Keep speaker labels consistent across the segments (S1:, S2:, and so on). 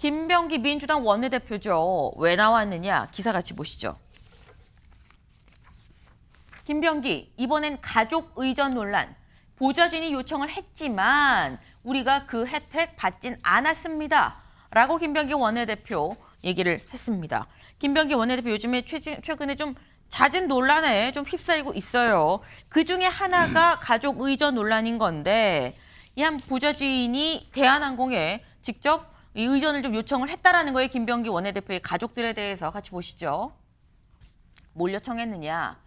S1: 김병기 민주당 원내대표죠. 왜 나왔느냐? 기사 같이 보시죠. 김병기, 이번엔 가족 의전 논란. 보좌진이 요청을 했지만 우리가 그 혜택 받진 않았습니다. 라고 김병기 원내대표 얘기를 했습니다. 김병기 원내대표 요즘에 최근에 좀 잦은 논란에 좀 휩싸이고 있어요. 그중에 하나가 가족 의전 논란인 건데 이 한 보좌진이 대한항공에 직접 이 의전을 좀 요청을 했다라는 거예요. 김병기 원내대표의 가족들에 대해서 같이 보시죠. 뭘 요청했느냐.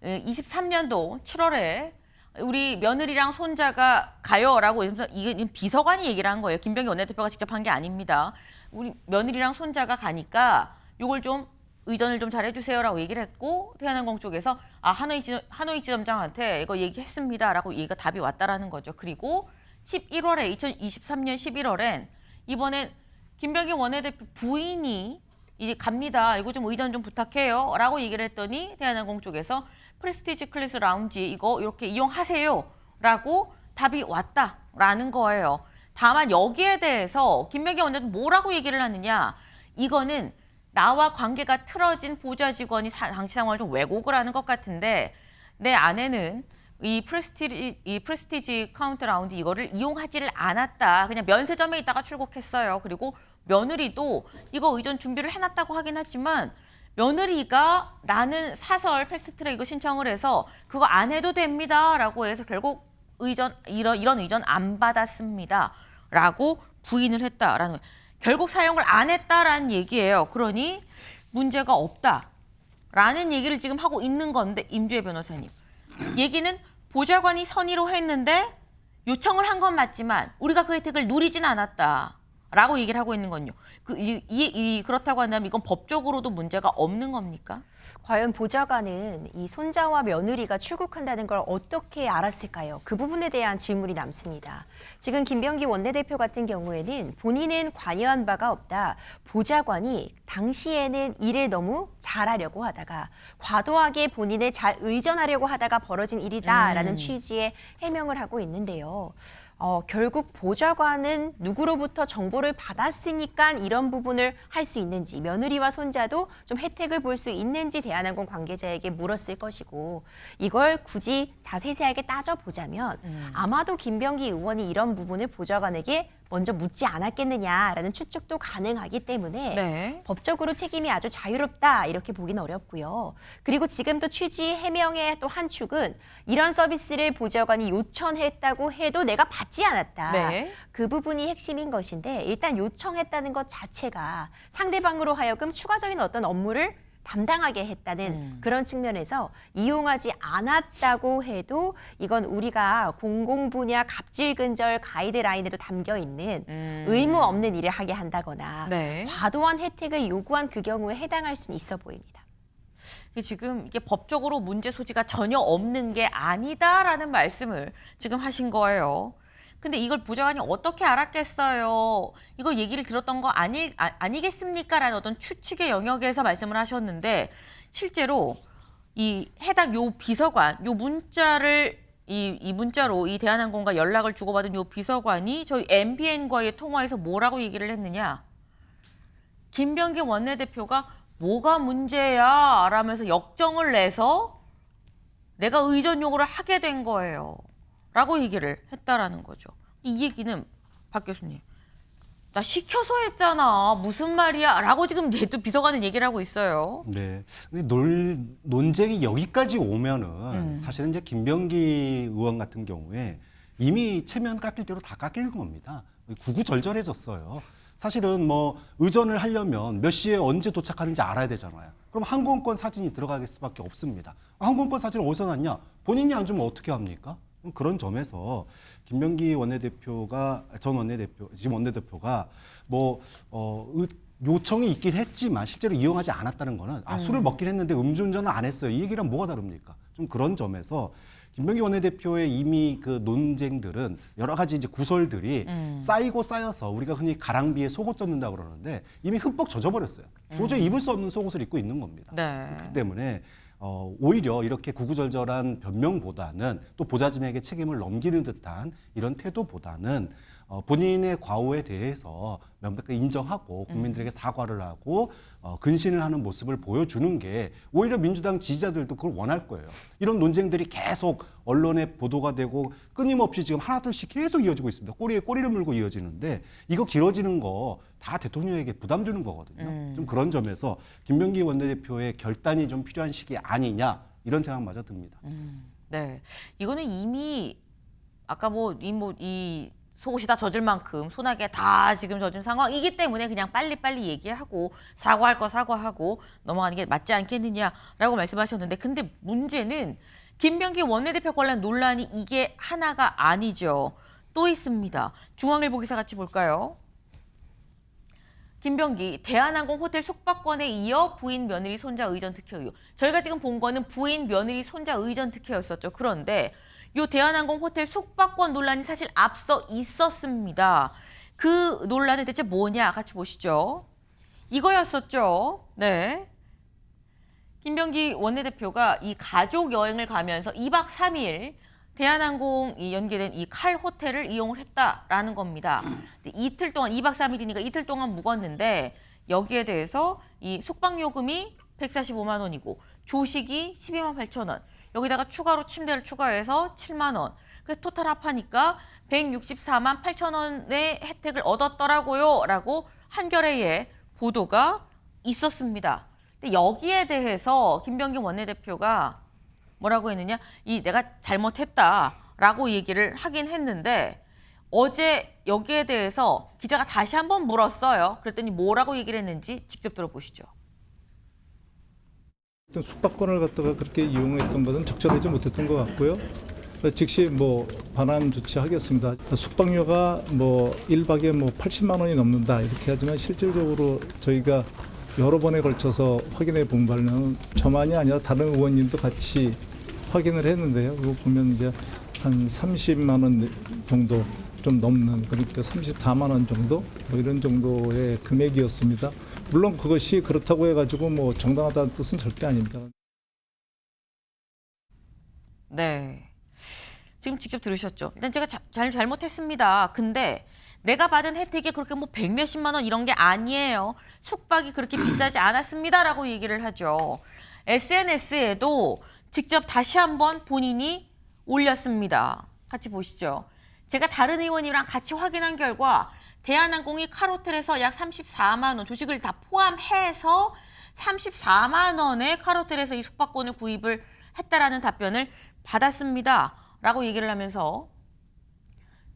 S1: 23년도 7월에 우리 며느리랑 손자가 가요라고 이게 비서관이 얘기를 한 거예요. 김병기 원내대표가 직접 한 게 아닙니다. 우리 며느리랑 손자가 가니까 요걸 좀 의전을 좀 잘해주세요라고 얘기를 했고 대한항공 쪽에서 하노이 지점장한테 이거 얘기했습니다라고 얘기가 답이 왔다라는 거죠. 그리고 2023년 11월엔 이번엔 김병기 원내대표 부인이 이제 갑니다. 이거 좀 의전 좀 부탁해요. 라고 얘기를 했더니 대한항공 쪽에서 프레스티지 클래스 라운지 이거 이렇게 이용하세요. 라고 답이 왔다라는 거예요. 다만 여기에 대해서 김병기 원내대표 뭐라고 얘기를 하느냐. 이거는 나와 관계가 틀어진 보좌 직원이 당시 상황을 좀 왜곡을 하는 것 같은데 내 아내는 이 프레스티지 카운트 라운지 이거를 이용하지를 않았다. 그냥 면세점에 있다가 출국했어요. 그리고 며느리도 이거 의전 준비를 해놨다고 하긴 하지만 며느리가 나는 사설 패스트트랙 이거 신청을 해서 그거 안 해도 됩니다. 라고 해서 결국 이런 의전 안 받았습니다. 라고 부인을 했다라는 거예요. 결국 사용을 안 했다라는 얘기예요. 그러니 문제가 없다라는 얘기를 지금 하고 있는 건데 임주혜 변호사님. 얘기는 보좌관이 선의로 했는데 요청을 한 건 맞지만 우리가 그 혜택을 누리진 않았다라고 얘기를 하고 있는 건요. 그렇다고 한다면 이건 법적으로도 문제가 없는 겁니까?
S2: 과연 보좌관은 이 손자와 며느리가 출국한다는 걸 어떻게 알았을까요? 그 부분에 대한 질문이 남습니다. 지금 김병기 원내대표 같은 경우에는 본인은 관여한 바가 없다. 보좌관이 당시에는 일을 너무 잘하려고 하다가 과도하게 본인을 잘 의전하려고 하다가 벌어진 일이다라는 취지의 해명을 하고 있는데요. 결국 보좌관은 누구로부터 정보를 받았으니까 이런 부분을 할 수 있는지 며느리와 손자도 좀 혜택을 볼 수 있는지 대한항공 관계자에게 물었을 것이고 이걸 굳이 자세하게 따져보자면 아마도 김병기 의원이 이런 부분을 보좌관에게 먼저 묻지 않았겠느냐라는 추측도 가능하기 때문에
S1: 네.
S2: 법적으로 책임이 아주 자유롭다 이렇게 보기는 어렵고요. 그리고 지금 또 취지 해명의 또 한 축은 이런 서비스를 보좌관이 요청했다고 해도 내가 받지 않았다.
S1: 네.
S2: 그 부분이 핵심인 것인데 일단 요청했다는 것 자체가 상대방으로 하여금 추가적인 어떤 업무를 담당하게 했다는 그런 측면에서 이용하지 않았다고 해도 이건 우리가 공공분야 갑질근절 가이드라인에도 담겨 있는 의무 없는 일을 하게 한다거나
S1: 네.
S2: 과도한 혜택을 요구한 그 경우에 해당할 수는 있어 보입니다.
S1: 지금 이게 법적으로 문제 소지가 전혀 없는 게 아니다라는 말씀을 지금 하신 거예요. 근데 이걸 보좌관이 어떻게 알았겠어요? 이거 얘기를 들었던 거 아니겠습니까? 라는 어떤 추측의 영역에서 말씀을 하셨는데 실제로 이 해당 요 비서관, 요 문자를 이 문자로 이 대한항공과 연락을 주고받은 요 비서관이 저희 MBN과의 통화에서 뭐라고 얘기를 했느냐? 김병기 원내대표가 뭐가 문제야? 라면서 역정을 내서 내가 의전 요구를 하게 된 거예요. 라고 얘기를 했다라는 거죠. 이 얘기는 박 교수님, 나 시켜서 했잖아. 무슨 말이야? 라고 지금 또 비서관은 얘기를 하고 있어요.
S3: 네. 논쟁이 여기까지 오면은 사실은 이제 김병기 의원 같은 경우에 이미 체면 깎일 대로 다 깎일 겁니다. 구구절절해졌어요. 사실은 뭐 의전을 하려면 몇 시에 언제 도착하는지 알아야 되잖아요. 그럼 항공권 사진이 들어갈 수밖에 없습니다. 항공권 사진을 어디서 났냐? 본인이 안 주면 어떻게 합니까? 그런 점에서 김병기 원내대표가 지금 원내대표가 요청이 있긴 했지만 실제로 이용하지 않았다는 거는 술을 먹긴 했는데 음주운전은 안 했어요. 이 얘기랑 뭐가 다릅니까? 좀 그런 점에서 김병기 원내대표의 이미 그 논쟁들은 여러 가지 이제 구설들이 쌓이고 쌓여서 우리가 흔히 가랑비에 속옷 젖는다고 그러는데 이미 흠뻑 젖어버렸어요. 도저히 입을 수 없는 속옷을 입고 있는 겁니다.
S1: 네.
S3: 그렇기 때문에 오히려 이렇게 구구절절한 변명보다는 또 보좌진에게 책임을 넘기는 듯한 이런 태도보다는 본인의 과오에 대해서 명백하게 인정하고 국민들에게 사과를 하고 근신을 하는 모습을 보여주는 게 오히려 민주당 지지자들도 그걸 원할 거예요. 이런 논쟁들이 계속 언론에 보도가 되고 끊임없이 지금 하나둘씩 계속 이어지고 있습니다. 꼬리에 꼬리를 물고 이어지는데 이거 길어지는 거 다 대통령에게 부담 주는 거거든요. 좀 그런 점에서 김병기 원내대표의 결단이 좀 필요한 시기 아니냐 이런 생각마저 듭니다.
S1: 네, 이거는 이미 아까 이 속옷이 다 젖을 만큼 소나기에 다 지금 젖은 상황이기 때문에 그냥 빨리빨리 얘기하고 사과할 거 사과하고 넘어가는 게 맞지 않겠느냐라고 말씀하셨는데, 근데 문제는 김병기 원내대표 관련 논란이 이게 하나가 아니죠. 또 있습니다. 중앙일보 기사 같이 볼까요? 김병기 대한항공 호텔 숙박권에 이어 부인 며느리 손자 의전 특혜 의혹. 저희가 지금 본 거는 부인 며느리 손자 의전 특혜였었죠. 그런데 이 대한항공 호텔 숙박권 논란이 사실 앞서 있었습니다. 그 논란은 대체 뭐냐 같이 보시죠. 이거였었죠. 네. 김병기 원내대표가 이 가족 여행을 가면서 2박 3일 대한항공이 연계된 이 칼 호텔을 이용을 했다라는 겁니다. 이틀 동안 2박 3일이니까 이틀 동안 묵었는데 여기에 대해서 이 숙박요금이 145만 원이고 조식이 12만 8천 원. 여기다가 추가로 침대를 추가해서 7만 원. 그래서 토탈 합하니까 164만 8천 원의 혜택을 얻었더라고요. 라고 한겨레에 보도가 있었습니다. 근데 여기에 대해서 김병기 원내대표가 뭐라고 했느냐? 내가 잘못했다라고 얘기를 하긴 했는데 어제 여기에 대해서 기자가 다시 한번 물었어요. 그랬더니 뭐라고 얘기를 했는지 직접 들어보시죠.
S4: 숙박권을 갖다가 그렇게 이용했던 것은 적절하지 못했던 것 같고요. 즉시 반환 조치하겠습니다. 숙박료가 1박에 80만 원이 넘는다 이렇게 하지만 실질적으로 저희가 여러 번에 걸쳐서 확인해 본 바는 저만이 아니라 다른 의원님도 같이 확인을 했는데요. 그거 보면 이제 한 30만 원 정도 좀 넘는, 그러니까 34만 원 정도 이런 정도의 금액이었습니다. 물론 그것이 그렇다고 해가지고 정당하다는 뜻은 절대 아닙니다.
S1: 네. 지금 직접 들으셨죠? 일단 제가 잘못했습니다. 근데 내가 받은 혜택이 그렇게 100몇십만 원 이런 게 아니에요. 숙박이 그렇게 비싸지 않았습니다라고 얘기를 하죠. SNS에도 직접 다시 한번 본인이 올렸습니다. 같이 보시죠. 제가 다른 의원이랑 같이 확인한 결과 대한항공이 칼호텔에서 약 34만 원, 조식을 다 포함해서 34만 원의 칼호텔에서 이 숙박권을 구입을 했다라는 답변을 받았습니다. 라고 얘기를 하면서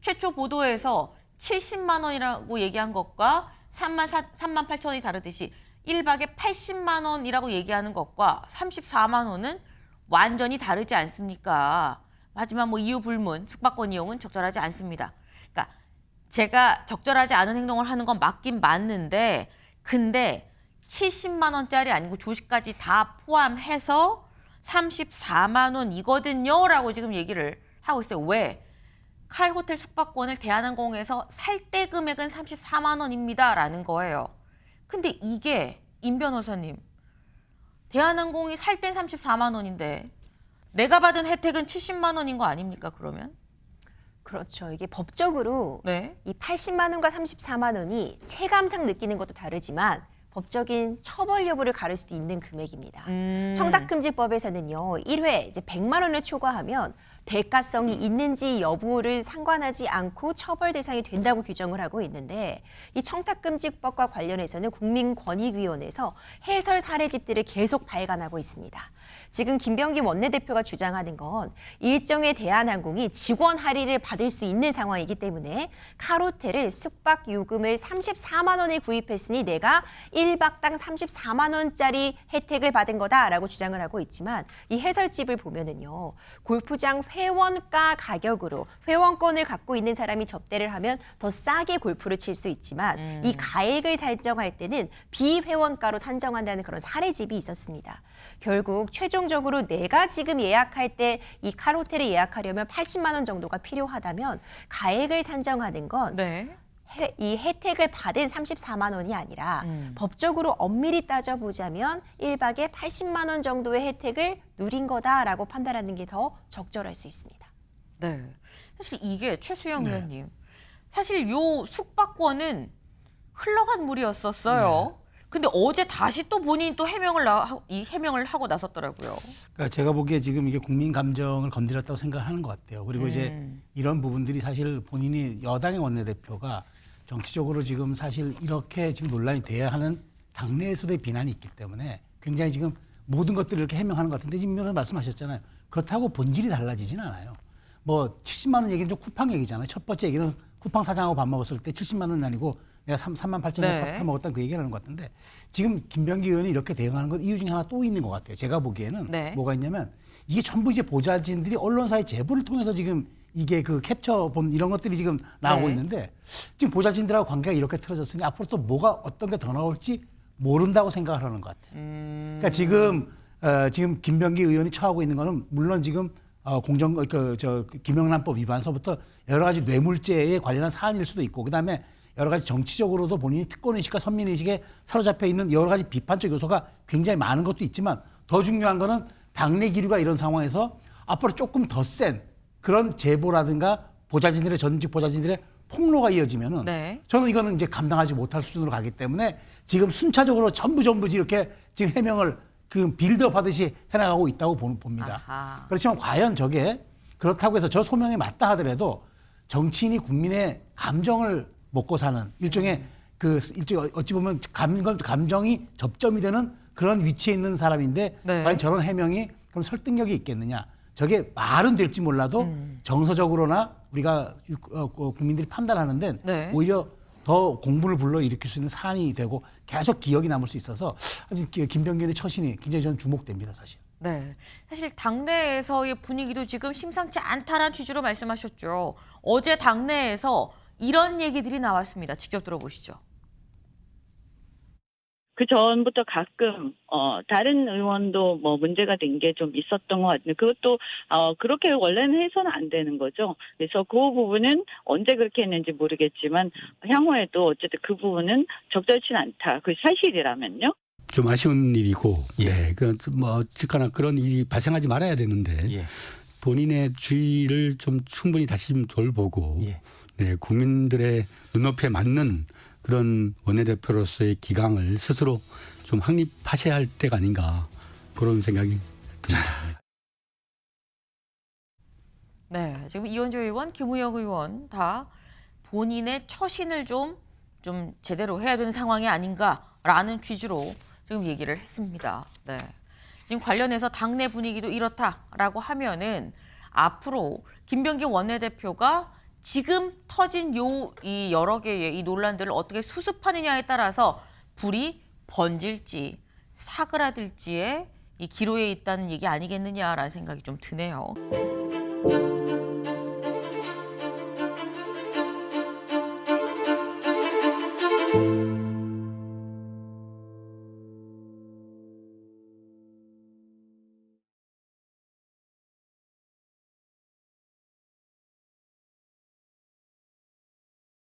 S1: 최초 보도에서 70만 원이라고 얘기한 것과 3만 8천 원이 다르듯이 1박에 80만 원이라고 얘기하는 것과 34만 원은 완전히 다르지 않습니까? 하지만 이유 불문 숙박권 이용은 적절하지 않습니다. 그러니까 제가 적절하지 않은 행동을 하는 건 맞긴 맞는데 근데 70만 원짜리 아니고 조식까지 다 포함해서 34만 원이거든요 라고 지금 얘기를 하고 있어요. 왜? 칼 호텔 숙박권을 대한항공에서 살 때 금액은 34만 원입니다 라는 거예요. 근데 이게 임 변호사님, 대한항공이 살 땐 34만 원인데 내가 받은 혜택은 70만 원인 거 아닙니까 그러면?
S2: 그렇죠. 이게 법적으로
S1: 네.
S2: 이 80만 원과 34만 원이 체감상 느끼는 것도 다르지만 법적인 처벌 여부를 가릴 수도 있는 금액입니다. 청탁금지법에서는요, 1회 이제 100만 원을 초과하면 대가성이 있는지 여부를 상관하지 않고 처벌 대상이 된다고 규정을 하고 있는데 이 청탁금지법과 관련해서는 국민권익위원회에서 해설 사례집들을 계속 발간하고 있습니다. 지금 김병기 원내대표가 주장하는 건 일정의 대한항공이 직원 할인을 받을 수 있는 상황이기 때문에 칼호텔을 숙박 요금을 34만 원에 구입했으니 내가 1박당 34만 원짜리 혜택을 받은 거다라고 주장을 하고 있지만 이 해설집을 보면은요, 골프장 회원가 가격으로 회원권을 갖고 있는 사람이 접대를 하면 더 싸게 골프를 칠 수 있지만 이 가액을 산정할 때는 비회원가로 산정한다는 그런 사례집이 있었습니다. 결국 최종적으로 내가 지금 예약할 때 이 칼호텔을 예약하려면 80만 원 정도가 필요하다면 가액을 산정하는 건
S1: 네.
S2: 이 혜택을 받은 34만 원이 아니라 법적으로 엄밀히 따져보자면 1박에 80만 원 정도의 혜택을 누린 거다라고 판단하는 게 더 적절할 수 있습니다.
S1: 네. 사실 이게 최수영 의원님, 사실 요 숙박권은 흘러간 물이었었어요. 근데 어제 다시 또 본인이 또 해명을 하고 나섰더라고요.
S5: 그러니까 제가 보기에 지금 이게 국민 감정을 건드렸다고 생각하는 것 같아요. 그리고 이제 이런 부분들이 사실 본인이 여당의 원내대표가 정치적으로 지금 사실 이렇게 지금 논란이 돼야 하는 당내에서도의 비난이 있기 때문에 굉장히 지금 모든 것들을 이렇게 해명하는 것 같은데 지금 말씀하셨잖아요. 그렇다고 본질이 달라지지는 않아요. 뭐 70만 원 얘기는 좀 쿠팡 얘기잖아요. 첫 번째 얘기는 쿠팡 사장하고 밥 먹었을 때 70만 원은 아니고 내가 3만 8천 원
S1: 네.
S5: 파스타 먹었다는 그 얘기를 하는 것 같은데 지금 김병기 의원이 이렇게 대응하는 것 이유 중에 하나 또 있는 것 같아요. 제가 보기에는
S1: 네.
S5: 뭐가 있냐면 이게 전부 이제 보좌진들이 언론사의 제보를 통해서 지금 이게 그 캡처 본 이런 것들이 지금 나오고
S1: 네.
S5: 있는데 지금 보좌진들하고 관계가 이렇게 틀어졌으니 앞으로 또 뭐가 어떤 게 더 나올지 모른다고 생각을 하는 것 같아요. 그러니까 지금 김병기 의원이 처하고 있는 거는 물론 지금 김영란법 위반서부터 여러 가지 뇌물죄에 관련한 사안일 수도 있고 그다음에 여러 가지 정치적으로도 본인이 특권의식과 선민의식에 사로잡혀 있는 여러 가지 비판적 요소가 굉장히 많은 것도 있지만 더 중요한 거는 당내 기류가 이런 상황에서 앞으로 조금 더 센 그런 제보라든가 보좌진들의 전직 보좌진들의 폭로가 이어지면은
S1: 네.
S5: 저는 이거는 이제 감당하지 못할 수준으로 가기 때문에 지금 순차적으로 전부 이렇게 지금 해명을 그 빌드업 하듯이 해나가고 있다고 봅니다.
S1: 아하.
S5: 그렇지만 과연 저게 그렇다고 해서 저 소명이 맞다 하더라도 정치인이 국민의 감정을 먹고 사는 일종의 어찌 보면 감정이 접점이 되는 그런 위치에 있는 사람인데
S1: 네.
S5: 과연 저런 해명이 그럼 설득력이 있겠느냐? 저게 말은 될지 몰라도 정서적으로나 우리가 국민들이 판단하는 데는
S1: 네.
S5: 오히려 더 공분을 불러일으킬 수 있는 사안이 되고 계속 기억이 남을 수 있어서 아직 김병기의 처신이 굉장히 저는 주목됩니다, 사실.
S1: 네. 사실 당내에서의 분위기도 지금 심상치 않다라는 취지로 말씀하셨죠. 어제 당내에서 이런 얘기들이 나왔습니다. 직접 들어보시죠.
S6: 그 전부터 가끔 다른 의원도 뭐 문제가 된 게 좀 있었던 것 같은데 그것도 그렇게 원래는 해서는 안 되는 거죠. 그래서 그 부분은 언제 그렇게 했는지 모르겠지만 향후에도 어쨌든 그 부분은 적절치 않다. 그 사실이라면요.
S7: 좀 아쉬운 일이고, 네, 뭐 어쨌거나 그런 일이 발생하지 말아야 되는데
S8: 예.
S7: 본인의 주의를 좀 충분히 다시 좀 돌보고,
S8: 예.
S7: 네, 국민들의 눈높이에 맞는 그런 원내대표로서의 기강을 스스로 좀 확립하셔야 할 때가 아닌가 그런 생각이 듭니다.
S1: 네, 지금 이원조 의원, 김우혁 의원 다 본인의 처신을 좀 제대로 해야 되는 상황이 아닌가라는 취지로 지금 얘기를 했습니다. 네, 지금 관련해서 당내 분위기도 이렇다라고 하면은 앞으로 김병기 원내대표가 지금 터진 이 여러 개의 이 논란들을 어떻게 수습하느냐에 따라서 불이 번질지 사그라들지의 이 기로에 있다는 얘기 아니겠느냐라는 생각이 좀 드네요.